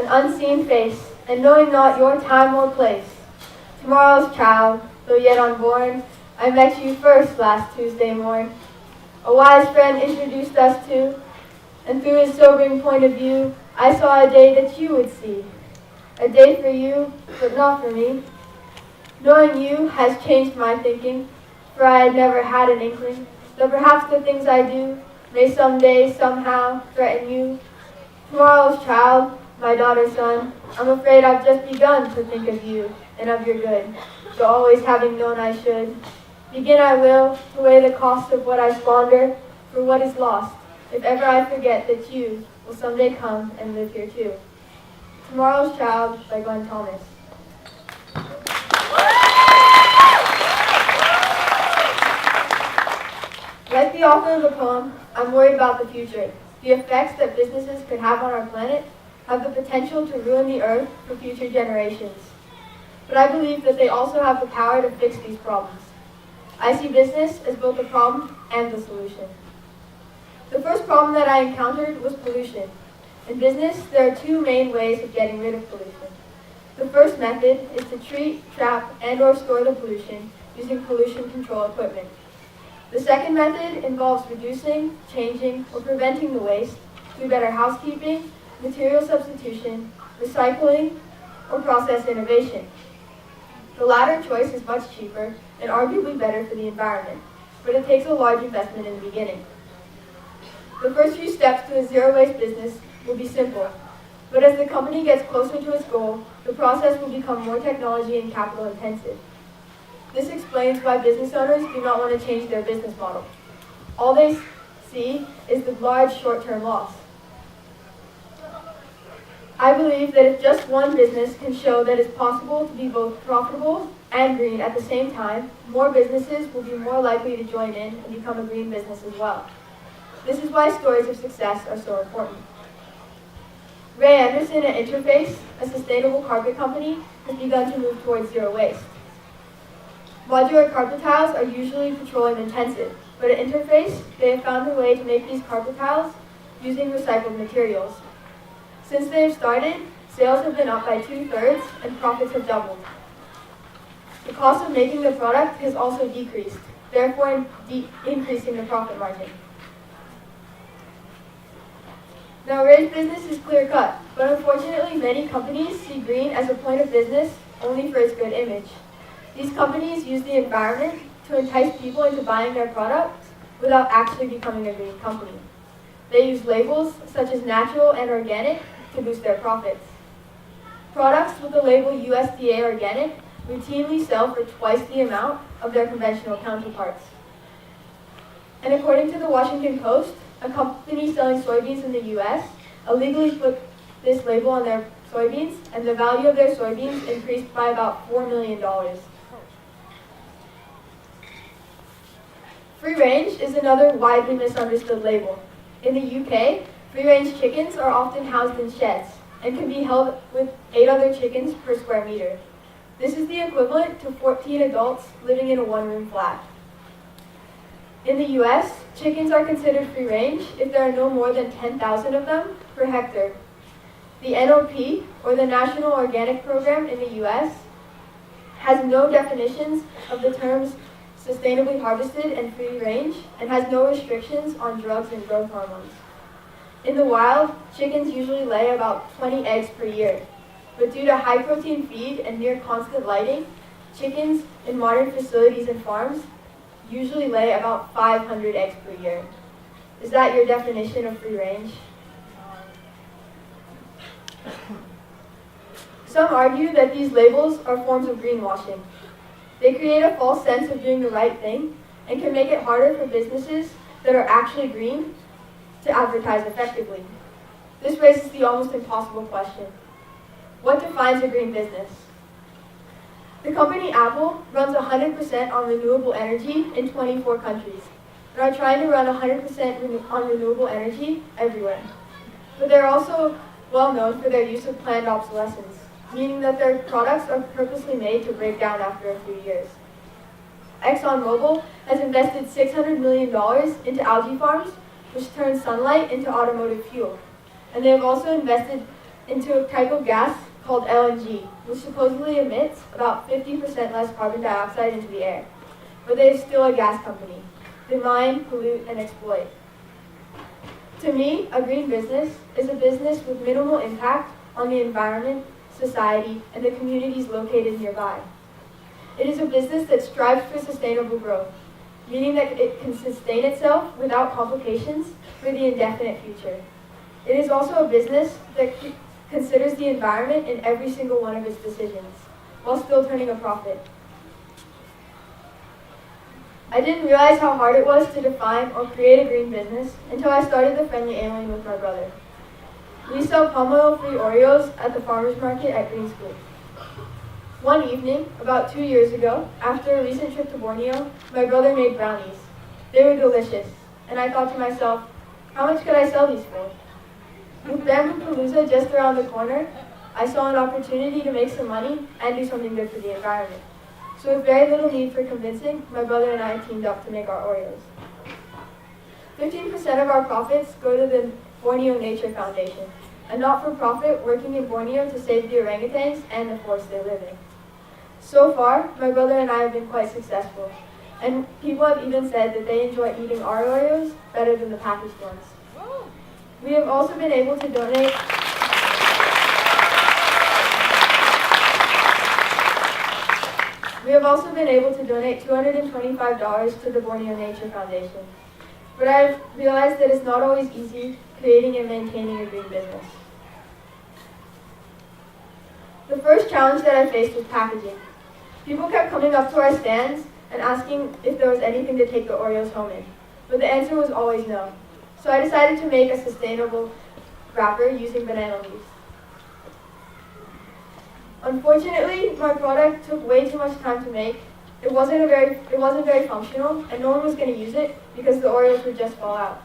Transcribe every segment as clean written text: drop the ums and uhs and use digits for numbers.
an unseen face, and knowing not your time or place. Tomorrow's child, though yet unborn, I met you first last Tuesday morn. A wise friend introduced us to, and through his sobering point of view, I saw a day that you would see. A day for you, but not for me. Knowing you has changed my thinking, for I had never had an inkling that perhaps the things I do may someday, somehow, threaten you. Tomorrow's child, my daughter's son, I'm afraid I've just begun to think of you and of your good, though always having known I should. Begin I will to weigh the cost of what I squander for what is lost, if ever I forget that you will someday come and live here too. Tomorrow's Child by Glenn Thomas. Like the author of the poem, I'm worried about the future. The effects that businesses could have on our planet have the potential to ruin the earth for future generations. But I believe that they also have the power to fix these problems. I see business as both the problem and the solution. The first problem that I encountered was pollution. In business, there are two main ways of getting rid of pollution. The first method is to treat, trap, and/or store the pollution using pollution control equipment. The second method involves reducing, changing, or preventing the waste through better housekeeping, material substitution, recycling, or process innovation. The latter choice is much cheaper and arguably better for the environment, but it takes a large investment in the beginning. The first few steps to a zero-waste business will be simple, but as the company gets closer to its goal, the process will become more technology and capital intensive. This explains why business owners do not want to change their business model. All they see is the large short-term loss. I believe that if just one business can show that it's possible to be both profitable and green at the same time, more businesses will be more likely to join in and become a green business as well. This is why stories of success are so important. Ray Anderson at Interface, a sustainable carpet company, has begun to move towards zero waste. Modular carpet tiles are usually petroleum intensive, but at Interface, they have found a way to make these carpet tiles using recycled materials. Since they have started, sales have been up by 2/3 and profits have doubled. The cost of making the product has also decreased, therefore increasing the profit margin. Now, Ray's business is clear-cut, but unfortunately many companies see green as a point of business only for its good image. These companies use the environment to entice people into buying their products without actually becoming a green company. They use labels such as natural and organic to boost their profits. Products with the label USDA Organic routinely sell for twice the amount of their conventional counterparts. And according to the Washington Post, a company selling soybeans in the US illegally put this label on their soybeans, and the value of their soybeans increased by about $4 million. Free range is another widely misunderstood label. In the UK, free-range chickens are often housed in sheds and can be held with 8 other chickens per square meter. This is the equivalent to 14 adults living in a one-room flat. In the US, chickens are considered free-range if there are no more than 10,000 of them per hectare. The NOP, or the National Organic Program in the US, has no definitions of the terms sustainably harvested and free-range, and has no restrictions on drugs and growth hormones. In the wild, chickens usually lay about 20 eggs per year, but due to high-protein feed and near constant lighting, chickens in modern facilities and farms usually lay about 500 eggs per year. Is that your definition of free range? Some argue that these labels are forms of greenwashing. They create a false sense of doing the right thing and can make it harder for businesses that are actually green to advertise effectively. This raises the almost impossible question: what defines a green business? The company Apple runs 100% on renewable energy in 24 countries. They are trying to run 100% on renewable energy everywhere. But they're also well known for their use of planned obsolescence, meaning that their products are purposely made to break down after a few years. ExxonMobil has invested $600 million into algae farms, which turn sunlight into automotive fuel. And they have also invested into a type of gas called LNG, which supposedly emits about 50% less carbon dioxide into the air. But they are still a gas company. They mine, pollute, and exploit. To me, a green business is a business with minimal impact on the environment, society, and the communities located nearby. It is a business that strives for sustainable growth, meaning that it can sustain itself without complications for the indefinite future. It is also a business that considers the environment in every single one of its decisions, while still turning a profit. I didn't realize how hard it was to define or create a green business until I started the Friendly Alien with my brother. We sell palm oil-free Oreos at the farmer's market at Green School. One evening, about 2 years ago, after a recent trip to Borneo, my brother made brownies. They were delicious, and I thought to myself, how much could I sell these for? With Bamboo Palooza just around the corner, I saw an opportunity to make some money and do something good for the environment. So with very little need for convincing, my brother and I teamed up to make our Oreos. 15% of our profits go to the Borneo Nature Foundation, a not-for-profit working in Borneo to save the orangutans and the forest they live in. So far, my brother and I have been quite successful, and people have even said that they enjoy eating our Oreos better than the packaged ones. We have also been able to donate $225 to the Borneo Nature Foundation. But I've realized that it's not always easy creating and maintaining a green business. The first challenge that I faced was packaging. People kept coming up to our stands and asking if there was anything to take the Oreos home in, but the answer was always no. So I decided to make a sustainable wrapper using banana leaves. Unfortunately, my product took way too much time to make. It wasn't very functional, and no one was going to use it because the Oreos would just fall out.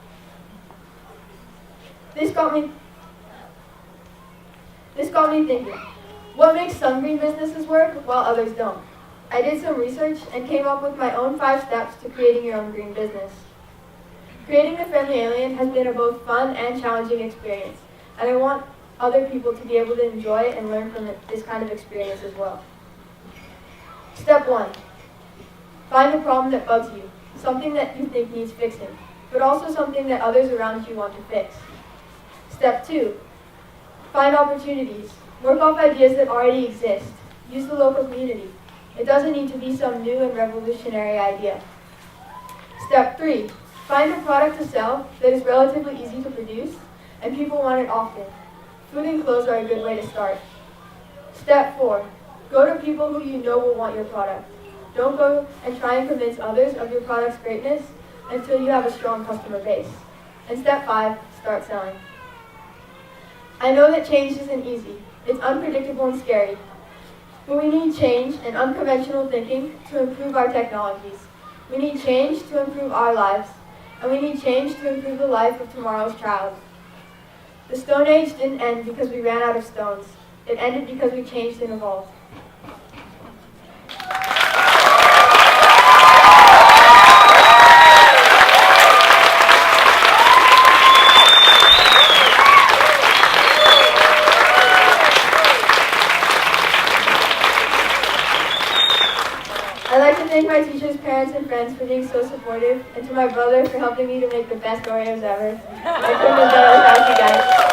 This got me thinking, what makes some green businesses work while others don't? I did some research and came up with my own 5 steps to creating your own green business. Creating the Friendly Alien has been a both fun and challenging experience, and I want other people to be able to enjoy and learn from this kind of experience as well. Step 1. Find a problem that bugs you, something that you think needs fixing, but also something that others around you want to fix. Step 2. Find opportunities. Work off ideas that already exist. Use the local community. It doesn't need to be some new and revolutionary idea. Step 3. Find a product to sell that is relatively easy to produce and people want it often. Food and clothes are a good way to start. Step 4. Go to people who you know will want your product. Don't go and try and convince others of your product's greatness until you have a strong customer base. And step 5, start selling. I know that change isn't easy. It's unpredictable and scary. But we need change and unconventional thinking to improve our technologies. We need change to improve our lives. And we need change to improve the life of tomorrow's child. The Stone Age didn't end because we ran out of stones. It ended because we changed and evolved. I'd like to thank my teachers, parents, and friends for being so supportive, and to my brother for helping me to make the best Oreos ever. I couldn't have done it without you guys.